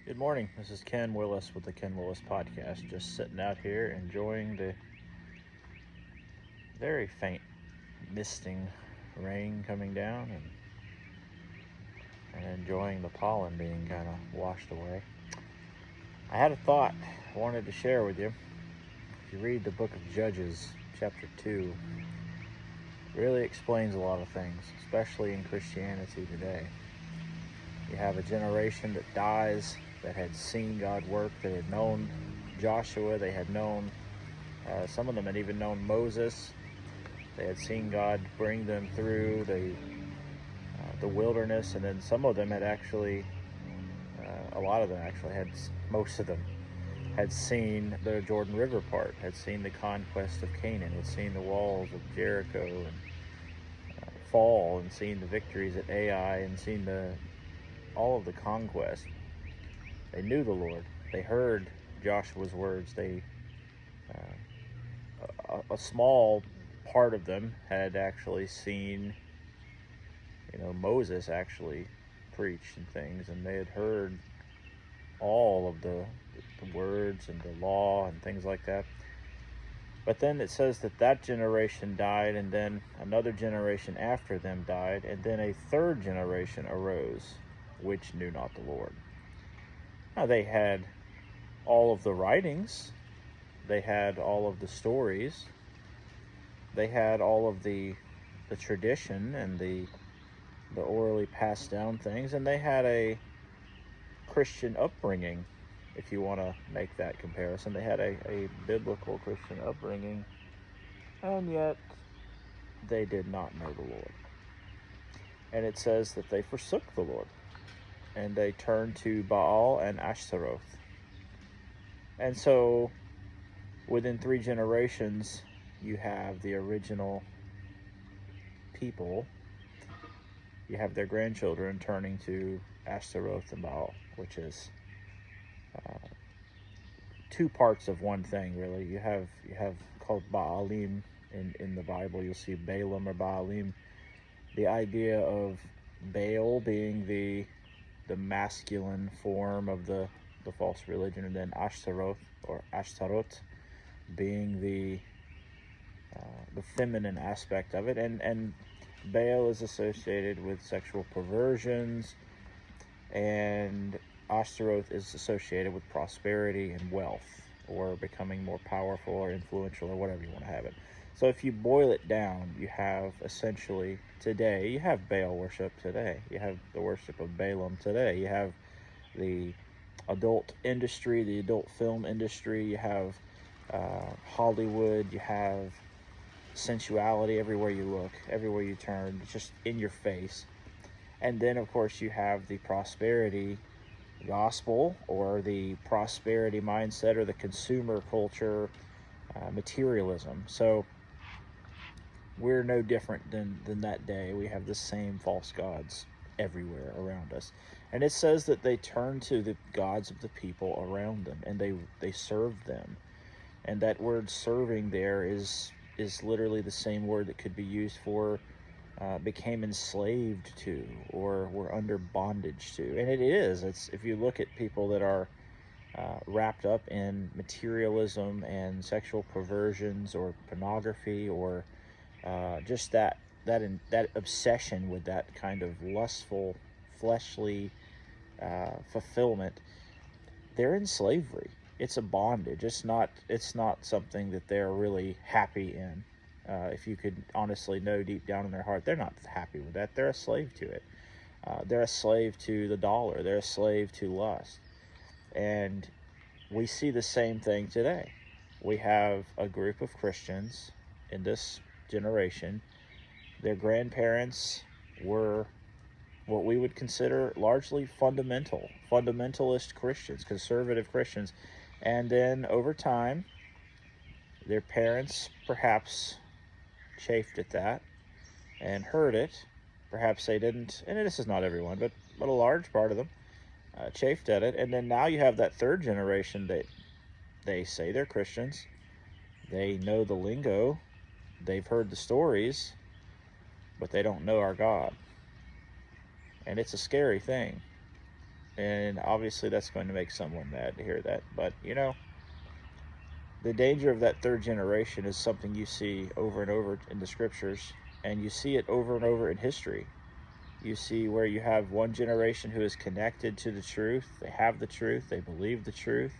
Good morning. This is Ken Willis with the Ken Willis Podcast. Just sitting out here enjoying the very faint misting rain coming down and enjoying the pollen being kind of washed away. I had a thought I wanted to share with you. If you read the book of Judges, chapter 2, it really explains a lot of things, especially in Christianity today. You have a generation that dies that had seen God work, that had known Joshua, they had known, some of them had even known Moses. They had seen God bring them through the wilderness, and then some of them had actually, a lot of them actually had, most of them had seen the Jordan River part, had seen the conquest of Canaan, had seen the walls of Jericho and fall, and seen the victories at Ai, and seen all of the conquest. They knew the Lord. They heard Joshua's words. A small part of them had actually seen, Moses actually preach and things, and they had heard all of the words and the law and things like that. But then it says that generation died, and then another generation after them died, and then a third generation arose, which knew not the Lord. Now, they had all of the writings, they had all of the stories, they had all of the tradition and the orally passed down things, and they had a Christian upbringing, if you want to make that comparison. They had a biblical Christian upbringing, and yet they did not know the Lord. And it says that they forsook the Lord, and they turned to Baal and Ashteroth. And so within 3 generations, you have the original people, you have their grandchildren turning to Ashteroth and Baal, which is two parts of one thing, really. You have called Baalim in the Bible. You'll see Balaam or Baalim. The idea of Baal being the masculine form of the false religion, and then Ashtaroth or Ashtaroth being the feminine aspect of it, and Baal is associated with sexual perversions, and Ashtaroth is associated with prosperity and wealth, or becoming more powerful or influential, or whatever you want to have it. So if you boil it down, you have essentially today, you have Baal worship today. You have the worship of Balaam today. You have the adult industry, the adult film industry. You have Hollywood. You have sensuality everywhere you look, everywhere you turn. It's just in your face. And then, of course, you have the prosperity gospel, or the prosperity mindset, or the consumer culture, materialism. So we're no different than that day. We have the same false gods everywhere around us. And it says that they turned to the gods of the people around them, and they served them. And that word serving there is literally the same word that could be used for became enslaved to, or were under bondage to. And it is. It's, if you look at people that are wrapped up in materialism and sexual perversions or pornography, or just that obsession with that kind of lustful, fleshly fulfillment, they're in slavery. It's a bondage. It's not something that they're really happy in. If you could honestly know deep down in their heart, they're not happy with that. They're a slave to it. They're a slave to the dollar. They're a slave to lust. And we see the same thing today. We have a group of Christians in this generation. Their grandparents were what we would consider largely fundamentalist Christians, conservative Christians. And then over time, their parents perhaps chafed at that and heard it. Perhaps they didn't, and this is not everyone, but a large part of them chafed at it. And then now you have that third generation that they say they're Christians. They know the lingo. They've heard the stories, but they don't know our God. And it's a scary thing. And obviously that's going to make someone mad to hear that. But, the danger of that third generation is something you see over and over in the scriptures, and you see it over and over in history. You see where you have one generation who is connected to the truth. They have the truth. They believe the truth.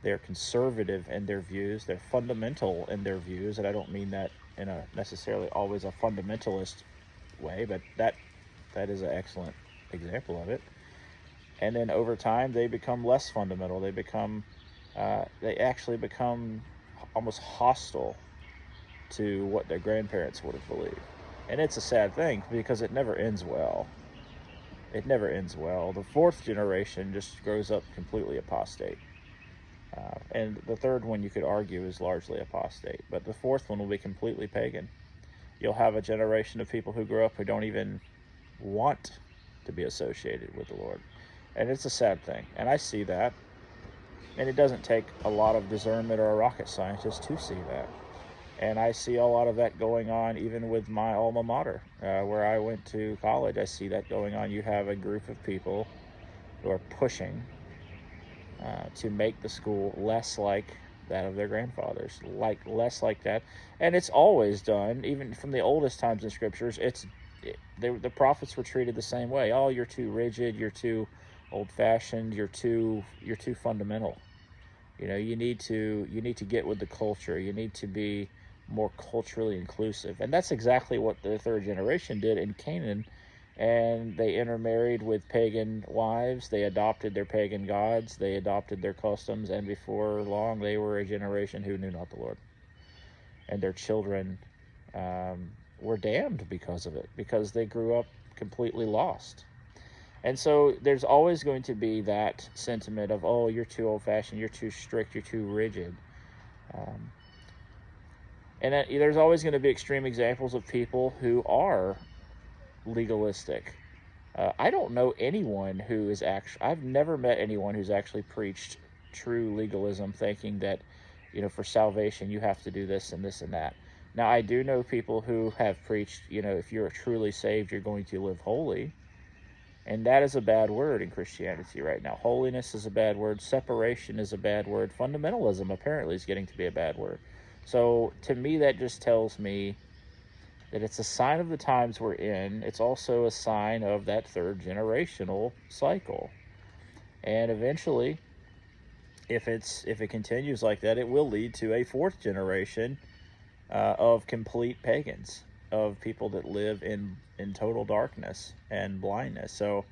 They're conservative in their views. They're fundamental in their views. And I don't mean that in a necessarily always a fundamentalist way, but that is an excellent example of it. And then over time, they become less fundamental. They actually become almost hostile to what their grandparents would have believed. And it's a sad thing because it never ends well. It never ends well. The fourth generation just grows up completely apostate. And the third one, you could argue, is largely apostate. But the fourth one will be completely pagan. You'll have a generation of people who grow up who don't even want to be associated with the Lord. And it's a sad thing. And I see that. And it doesn't take a lot of discernment or a rocket scientist to see that. And I see a lot of that going on even with my alma mater, where I went to college. I see that going on. You have a group of people who are pushing to make the school less like that of their grandfathers, less like that. And it's always done, even from the oldest times in scriptures. The prophets were treated the same way. Oh, you're too rigid, you're too old-fashioned, you're too fundamental. You need to get with the culture. You need to be more culturally inclusive. And that's exactly what the third generation did in Canaan. And they intermarried with pagan wives. They adopted their pagan gods. They adopted their customs. And before long, they were a generation who knew not the Lord. And their children were damned because of it, because they grew up completely lost. And so there's always going to be that sentiment of, oh, you're too old-fashioned, you're too strict, you're too rigid. And there's always going to be extreme examples of people who are legalistic. I don't know anyone who is I've never met anyone who's actually preached true legalism, thinking that, for salvation you have to do this and this and that. Now, I do know people who have preached, if you're truly saved, you're going to live holy. And that is a bad word in Christianity right now. Holiness is a bad word. Separation is a bad word. Fundamentalism apparently is getting to be a bad word. So to me, that just tells me that it's a sign of the times we're in. It's also a sign of that third generational cycle. And eventually, if it continues like that, it will lead to a fourth generation of complete pagans, of people that live in total darkness and blindness. So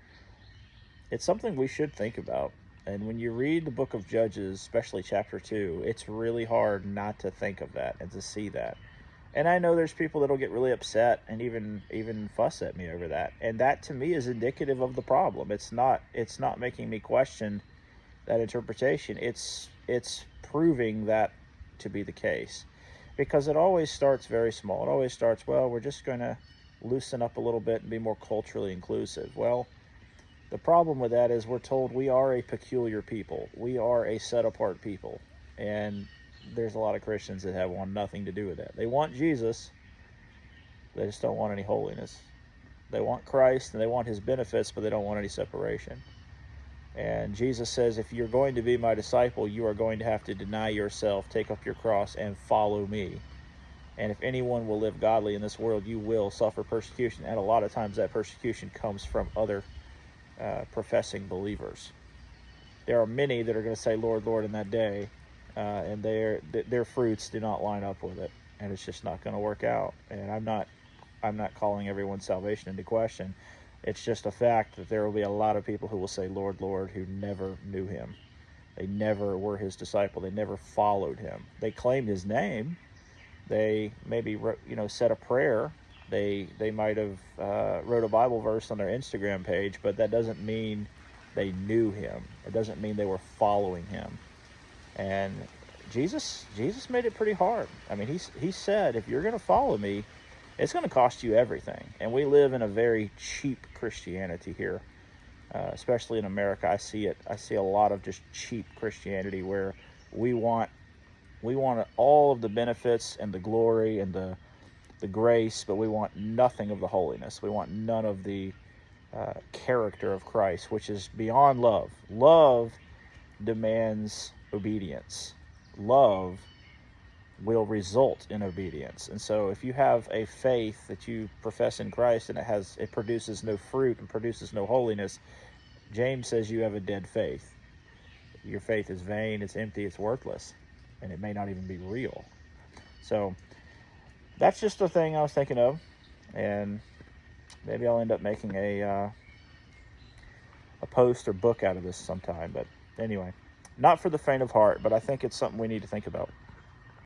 it's something we should think about. And when you read the book of Judges, especially chapter 2, it's really hard not to think of that and to see that. And I know there's people that'll get really upset and even fuss at me over that. And that to me is indicative of the problem. It's not making me question that interpretation. It's proving that to be the case. Because it always starts very small. It always starts, well, we're just going to loosen up a little bit and be more culturally inclusive. Well, the problem with that is we're told we are a peculiar people. We are a set-apart people. And there's a lot of Christians that want nothing to do with that. They want Jesus. They just don't want any holiness. They want Christ and they want his benefits, but they don't want any separation. And Jesus says, if you're going to be my disciple, you are going to have to deny yourself, take up your cross, and follow me. And if anyone will live godly in this world, you will suffer persecution. And a lot of times that persecution comes from other professing believers. There are many that are going to say, Lord, Lord, in that day, and their fruits do not line up with it. And it's just not going to work out. And I'm not calling everyone's salvation into question. It's just a fact that there will be a lot of people who will say, Lord, Lord, who never knew him. They never were his disciple. They never followed him. They claimed his name. They maybe said a prayer. They might have wrote a Bible verse on their Instagram page, but that doesn't mean they knew him. It doesn't mean they were following him. And Jesus made it pretty hard. I mean, he said, if you're going to follow me, it's going to cost you everything. And we live in a very cheap Christianity here, especially in America. I see it. I see a lot of just cheap Christianity where we want all of the benefits and the glory and the grace, but we want nothing of the holiness. We want none of the character of Christ, which is beyond love. Love demands obedience. Love will result in obedience. And so if you have a faith that you profess in Christ and it produces no fruit and produces no holiness, James says you have a dead faith. Your faith is vain, it's empty, it's worthless, and it may not even be real. So that's just a thing I was thinking of, and maybe I'll end up making a post or book out of this sometime. But anyway, not for the faint of heart, but I think it's something we need to think about.